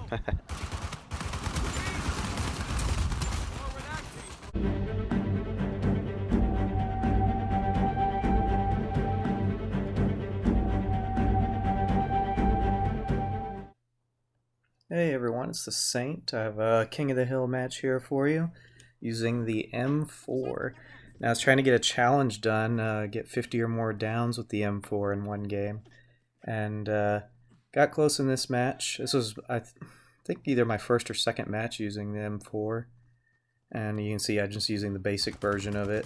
Hey everyone, it's the Saint. I have a King of the Hill match here for you using the M4. Now I was trying to get a challenge done, get 50 or more downs with the M4 in one game, and got close in this match. This was, think, either my first or second match using the M4, and you can see I'm just using the basic version of it.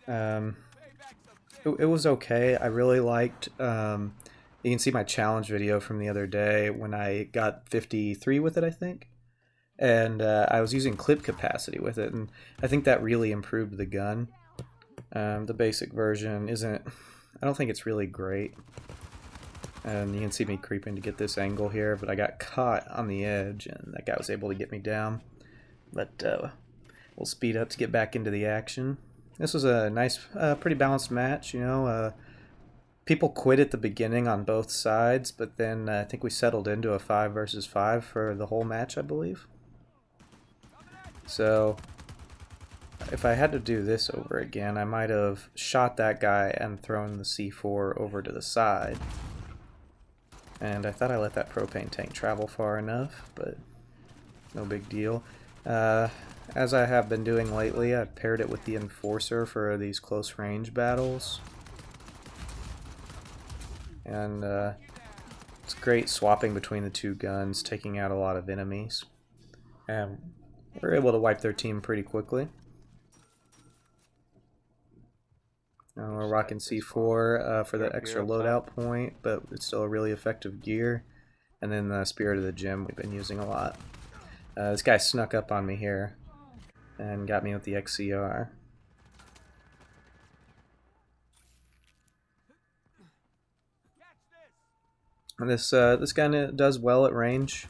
It was okay. I really liked... you can see my challenge video from the other day when I got 53 with it, I think. And I was using clip capacity with it, and I think that really improved the gun. The basic version isn't... I don't think it's really great. And you can see me creeping to get this angle here, but I got caught on the edge, and that guy was able to get me down. But we'll speed up to get back into the action. This was a nice, pretty balanced match, you know. People quit at the beginning on both sides, but then I think we settled into a 5 versus 5 for the whole match, I believe. So, if I had to do this over again, I might have shot that guy and thrown the C4 over to the side. And I thought I let that propane tank travel far enough, but no big deal. As I have been doing lately, I've paired it with the Enforcer for these close range battles. And it's great swapping between the two guns, taking out a lot of enemies. And we're able to wipe their team pretty quickly. We're rocking C4 for the extra loadout point, but it's still a really effective gear. And then the Spirit of the Gym we've been using a lot. This guy snuck up on me here and got me with the XCR. And this guy does well at range,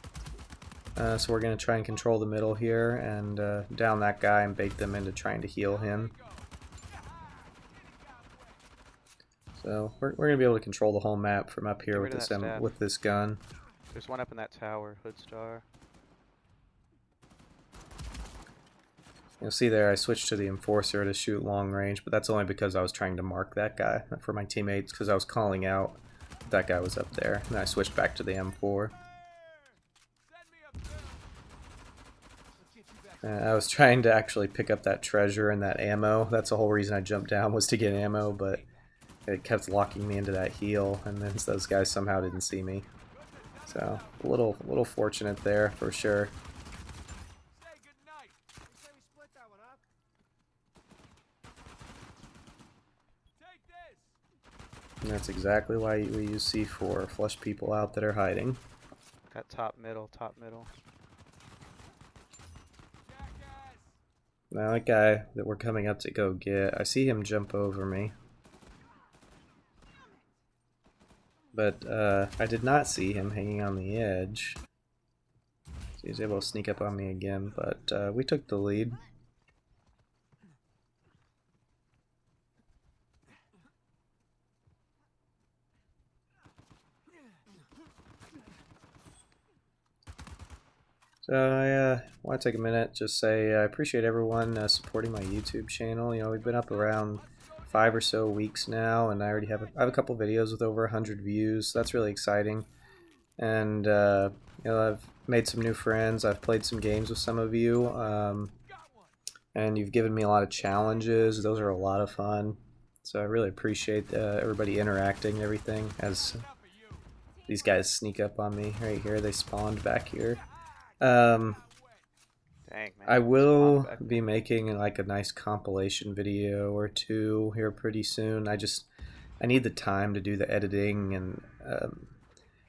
so we're going to try and control the middle here and down that guy and bait them into trying to heal him. So we're going to be able to control the whole map from up here with this gun. There's one up in that tower, Hood Star. You'll see there I switched to the Enforcer to shoot long range, but that's only because I was trying to mark that guy for my teammates, because I was calling out that guy was up there, and I switched back to the M4. I was trying to actually pick up that treasure and that ammo. That's the whole reason I jumped down, was to get ammo, but it kept locking me into that heal, and then those guys somehow didn't see me. So, a little fortunate there, for sure. And that's exactly why we use C4, flush people out that are hiding. Got top middle, top middle. Now that guy that we're coming up to go get, I see him jump over me. But I did not see him hanging on the edge. So he was able to sneak up on me again, but we took the lead. So I want to take a minute, just say I appreciate everyone supporting my YouTube channel. You know, we've been up around 5 or so weeks now, and I already have I have a couple videos with over 100 views. So that's really exciting. And you know, I've made some new friends. I've played some games with some of you, and you've given me a lot of challenges. Those are a lot of fun. So I really appreciate everybody interacting and everything. As these guys sneak up on me right here, they spawned back here. Dang, man. I will be making like a nice compilation video or two here pretty soon. I need the time to do the editing, and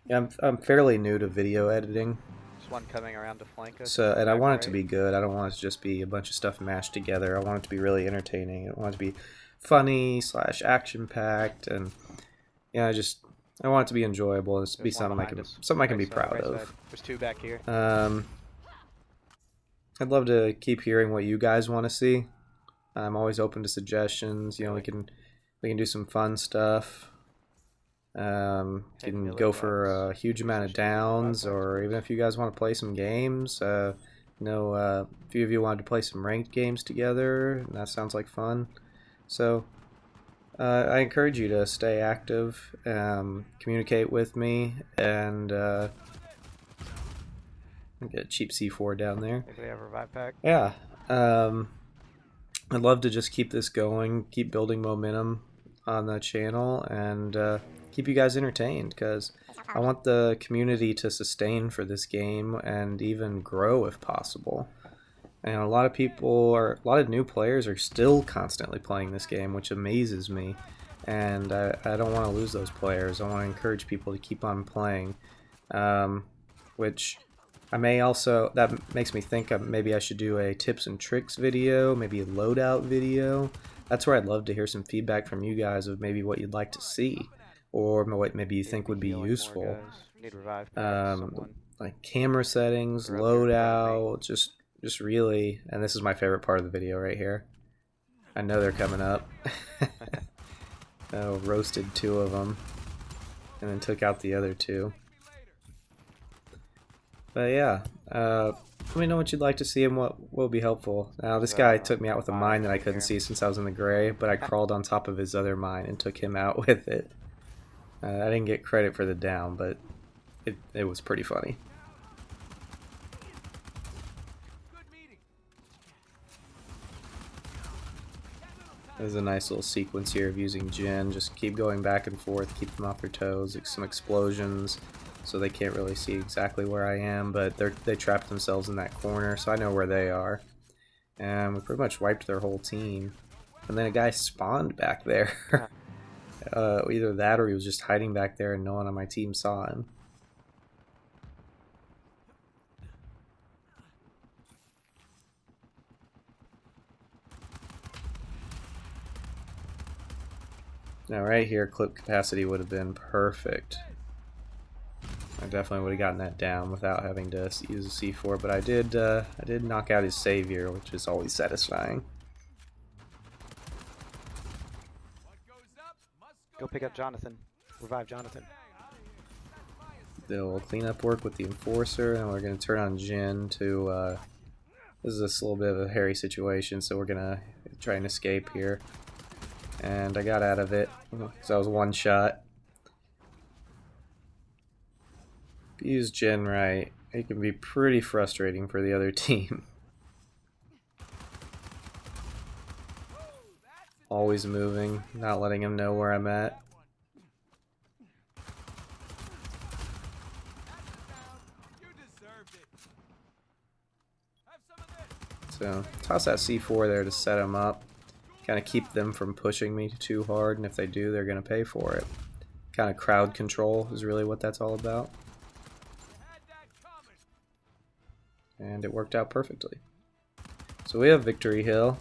yeah, I'm fairly new to video editing. There's one coming around to flank us. So, and I want it to be good. I don't want it to just be a bunch of stuff mashed together. I want it to be really entertaining. I want it to be funny / action packed, and yeah, I want it to be enjoyable. It's to be something I can be proud of. There's two back here. I'd love to keep hearing what you guys want to see. I'm always open to suggestions. You know, we can do some fun stuff. You can go for a huge amount of downs, or even if you guys want to play some games. A few of you wanted to play some ranked games together, and that sounds like fun. So I encourage you to stay active, communicate with me, and get a cheap C4 down there. Maybe they have a revive pack. Yeah. I'd love to just keep this going, keep building momentum on the channel, and keep you guys entertained, because I want the community to sustain for this game and even grow if possible. And a lot of new players are still constantly playing this game, which amazes me. And I don't want to lose those players. I want to encourage people to keep on playing, which that makes me think maybe I should do a tips and tricks video, maybe a loadout video. That's where I'd love to hear some feedback from you guys of maybe what you'd like to see, or what maybe you think would be useful. Need revive packs, like camera settings, loadout, just really, and this is my favorite part of the video right here. I know they're coming up. Oh, roasted 2 of them, and then took out the other 2. But yeah, let me know what you'd like to see and what will be helpful. Now, this guy took me out with a mine that I couldn't see since I was in the gray, but I crawled on top of his other mine and took him out with it. I didn't get credit for the down, but it was pretty funny. There's a nice little sequence here of using Jin. Just keep going back and forth, keep them off their toes, some explosions, so they can't really see exactly where I am, but they trapped themselves in that corner, so I know where they are. And we pretty much wiped their whole team. And then a guy spawned back there. Either that or he was just hiding back there and no one on my team saw him. Now right here, clip capacity would have been perfect. I definitely would have gotten that down without having to use a C4, but I did knock out his savior, which is always satisfying. Go pick up Jonathan. Revive Jonathan. Did a little cleanup work with the enforcer, and we're going to turn on Jin to... this is a little bit of a hairy situation, so we're going to try and escape here. And I got out of it, because I was one shot. If you use Jin right, it can be pretty frustrating for the other team. Always moving, not letting him know where I'm at. So, toss that C4 there to set him up. Kind of keep them from pushing me too hard, and if they do, they're going to pay for it. Kind of crowd control is really what that's all about. And it worked out perfectly. So we have Victory Hill,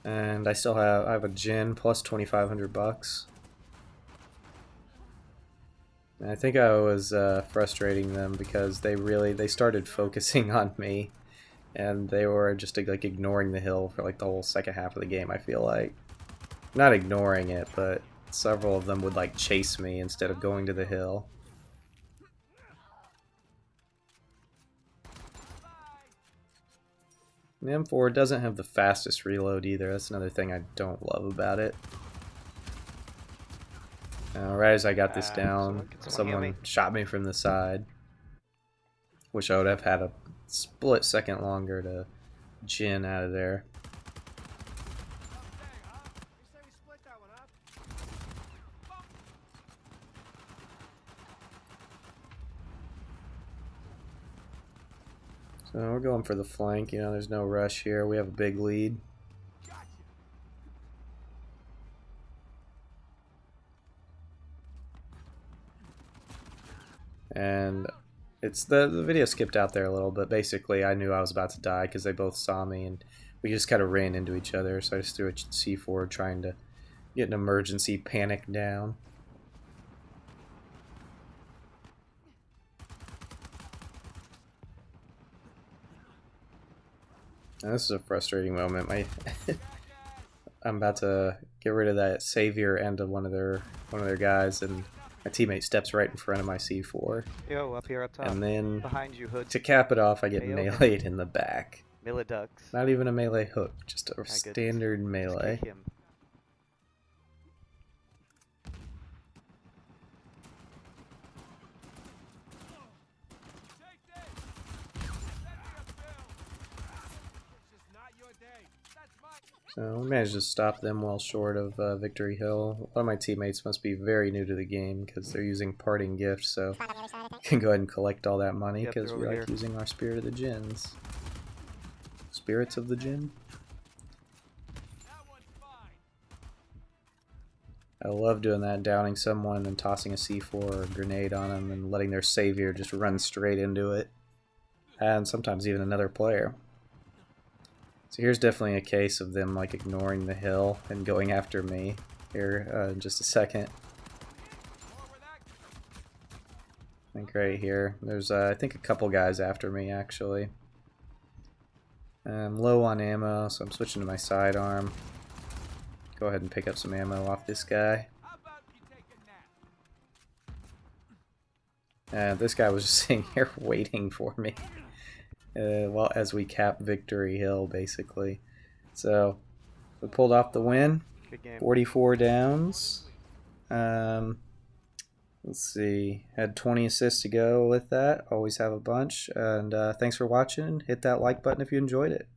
and I have a Jin plus 2,500 bucks. And I think I was frustrating them because they started focusing on me. And they were just like ignoring the hill for like the whole second half of the game, I feel like. Not ignoring it, but several of them would like chase me instead of going to the hill. The M4 doesn't have the fastest reload either. That's another thing I don't love about it. Right as I got this down, someone shot me from the side. Wish I would have had a split second longer to Jin out of there. So we're going for the flank, there's no rush here. We have a big lead. And it's the video skipped out there a little, but basically I knew I was about to die because they both saw me and we just kind of ran into each other, so I just threw a C4 trying to get an emergency panic down. Now, this is a frustrating moment. I'm about to get rid of that savior and of one of their guys, and My teammate steps right in front of my C4. Yo, up here, up top. And then, behind you, Hood. to cap it off, I get KO. meleeed in the back. Melee ducks. Not even a melee hook, just a goodness. standard Just melee. kick him. So we managed to stop them well short of Victory Hill. A lot of my teammates must be very new to the game because they're using parting gifts, so you can go ahead and collect all that money Yep, because they're we over like here. using our Spirit of the Gins. Spirits of the Gin? I love doing that, downing someone and tossing a C4 or a grenade on them and letting their savior just run straight into it. And sometimes even another player. So here's definitely a case of them like ignoring the hill and going after me here in just a second. I think right here. There's I think a couple guys after me actually. I'm low on ammo, so I'm switching to my sidearm. Go ahead and pick up some ammo off this guy. And this guy was just sitting here waiting for me. Well, as we cap Victory Hill, basically. So, we pulled off the win. Good game. 44 downs. Let's see. Had 20 assists to go with that. Always have a bunch. And thanks for watching. Hit that like button if you enjoyed it.